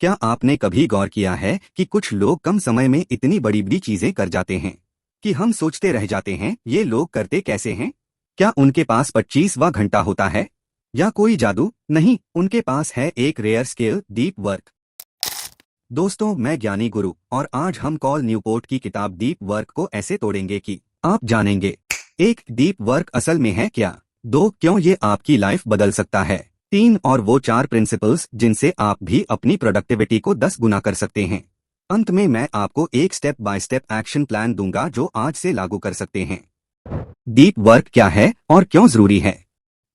क्या आपने कभी गौर किया है कि कुछ लोग कम समय में इतनी बड़ी बड़ी चीजें कर जाते हैं कि हम सोचते रह जाते हैं ये लोग करते कैसे हैं? क्या उनके पास 25वां घंटा होता है या कोई जादू? नहीं, उनके पास है एक रेयर स्किल, डीप वर्क। दोस्तों, मैं ज्ञानी गुरु और आज हम कॉल न्यूपोर्ट की किताब डीप वर्क को ऐसे तोड़ेंगे कि आप जानेंगे। एक, डीप वर्क असल में है क्या? दो, क्यों ये आपकी लाइफ बदल सकता है? तीन, और वो 4 प्रिंसिपल्स जिनसे आप भी अपनी प्रोडक्टिविटी को 10 गुना कर सकते हैं। अंत में मैं आपको एक step by step action plan दूंगा जो आज से लागू कर सकते हैं। डीप वर्क क्या है और क्यों जरूरी है?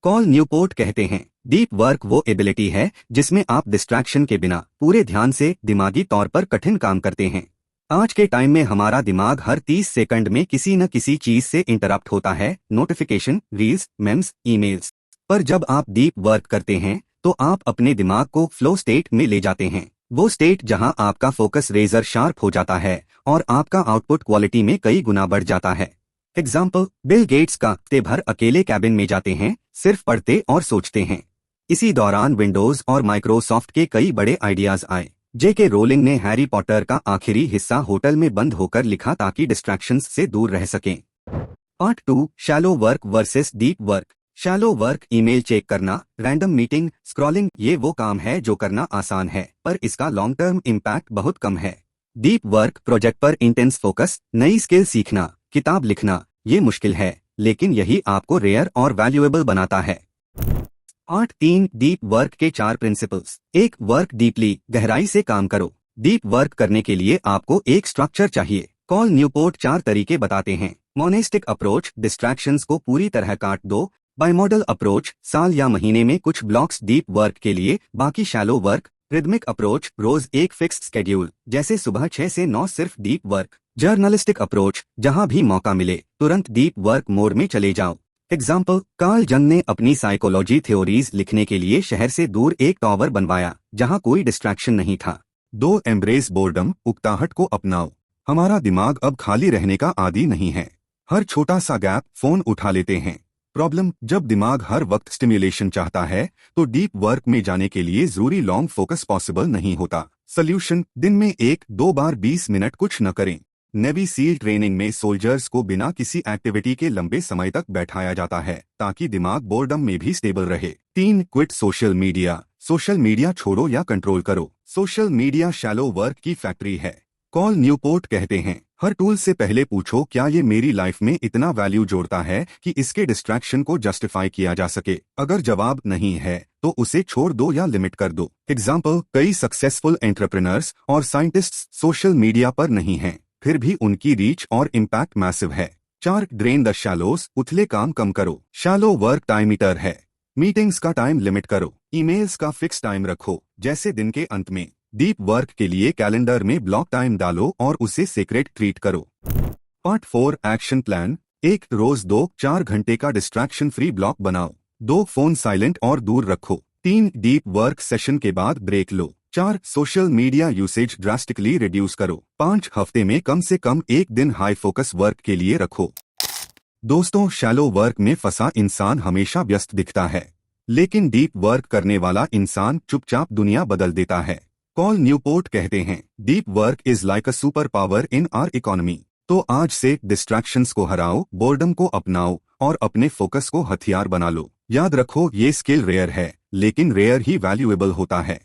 कॉल न्यूपोर्ट कहते हैं, डीप वर्क वो एबिलिटी है जिसमें आप डिस्ट्रैक्शन के बिना पूरे ध्यान से दिमागी तौर पर कठिन काम करते हैं। आज के टाइम में हमारा दिमाग हर 30 सेकंड में किसी न किसी चीज से इंटरप्ट होता है, नोटिफिकेशन, रील्स, मेम्स, ईमेल्स। पर जब आप डीप वर्क करते हैं तो आप अपने दिमाग को फ्लो स्टेट में ले जाते हैं, वो स्टेट जहां आपका फोकस रेजर शार्प हो जाता है और आपका आउटपुट क्वालिटी में कई गुना बढ़ जाता है। एग्जाम्पल, बिल गेट्स का हफ्ते भर अकेले कैबिन में जाते हैं, सिर्फ पढ़ते और सोचते हैं। इसी दौरान विंडोज और माइक्रोसॉफ्ट के कई बड़े आइडियाज आए। जेके रोलिंग ने हैरी पॉटर का आखिरी हिस्सा होटल में बंद होकर लिखा ताकि डिस्ट्रैक्शंस से दूर रह सकें। Part 2, shallow work versus deep work. Shallow work, email check करना, रैंडम मीटिंग, स्क्रॉलिंग, ये वो काम है जो करना आसान है पर इसका लॉन्ग टर्म इम्पैक्ट बहुत कम है। डीप वर्क, प्रोजेक्ट पर इंटेंस फोकस, नई स्किल सीखना, किताब लिखना, ये मुश्किल है लेकिन यही आपको रेयर और वैल्यूएबल बनाता है। पार्ट 3, डीप वर्क के 4 प्रिंसिपल्स। एक, वर्क डीपली, गहराई से काम करो। डीप वर्क करने के लिए आपको एक स्ट्रक्चर चाहिए। कॉल न्यूपोर्ट 4 तरीके बताते हैं। मोनेस्टिक अप्रोच, डिस्ट्रैक्शंस को पूरी तरह काट दो। बाइमॉडल अप्रोच, साल या महीने में कुछ ब्लॉक्स डीप वर्क के लिए, बाकी शैलो वर्क। रिदमिक अप्रोच, रोज एक फिक्स्ड स्केड्यूल, जैसे सुबह 6 से 9 सिर्फ डीप वर्क। जर्नलिस्टिक अप्रोच, जहां भी मौका मिले तुरंत डीप वर्क मोड में चले जाओ। एग्जाम्पल, कार्ल जंग ने अपनी साइकोलॉजी थ्योरीज लिखने के लिए शहर से दूर एक टावर बनवाया जहां कोई डिस्ट्रैक्शन नहीं था। 2, एम्ब्रेस बोर्डम, उकताहट को अपनाओ। हमारा दिमाग अब खाली रहने का आदी नहीं है। हर छोटा सा गैप फोन उठा लेते हैं। प्रॉब्लम, जब दिमाग हर वक्त स्टिम्युलेशन चाहता है तो डीप वर्क में जाने के लिए जरूरी लॉन्ग फोकस पॉसिबल नहीं होता। सोल्यूशन, दिन में 1-2 बार 20 मिनट कुछ न करें। नेवी सील ट्रेनिंग में सोल्जर्स को बिना किसी एक्टिविटी के लंबे समय तक बैठाया जाता है ताकि दिमाग बोर्डम में भी स्टेबल रहे। 3, quit social media. Social media छोड़ो या कंट्रोल करो। सोशल मीडिया शैलो वर्क की फैक्ट्री है। कॉल न्यूपोर्ट कहते हैं, हर टूल से पहले पूछो क्या ये मेरी लाइफ में इतना वैल्यू जोड़ता है कि इसके डिस्ट्रैक्शन को जस्टिफाई किया जा सके। अगर जवाब नहीं है तो उसे छोड़ दो या लिमिट कर दो। एग्जाम्पल, कई सक्सेसफुल एंटरप्रेन्योर्स और साइंटिस्ट्स सोशल मीडिया पर नहीं हैं, फिर भी उनकी रीच और इम्पैक्ट मैसिव है। 4, ड्रेन द शैलोस, उथले काम कम करो। शैलो वर्क टाइम मीटर है। मीटिंग्स का टाइम लिमिट करो। ईमेल्स का फिक्स टाइम रखो, जैसे दिन के अंत में। डीप वर्क के लिए कैलेंडर में ब्लॉक टाइम डालो और उसे सीक्रेट ट्रीट करो। Part 4, action plan. 1, रोज 2-4 घंटे का डिस्ट्रैक्शन फ्री ब्लॉक बनाओ। 2, फोन साइलेंट और दूर रखो। 3, डीप वर्क सेशन के बाद ब्रेक लो। 4, social media usage drastically reduce करो। 5, हफ्ते में कम से कम एक दिन हाई फोकस वर्क के लिए रखो। दोस्तों, शैलो वर्क में फंसा इंसान हमेशा व्यस्त दिखता है, लेकिन डीप वर्क करने वाला इंसान चुपचाप दुनिया बदल देता है। कॉल न्यूपोर्ट कहते हैं, deep work is like a super power in our economy. तो आज से डिस्ट्रैक्शंस को हराओ, बोर्डम को अपनाओ और अपने फोकस को हथियार बना लो। याद रखो, ये स्किल रेयर है लेकिन रेयर ही वैल्यूएबल होता है।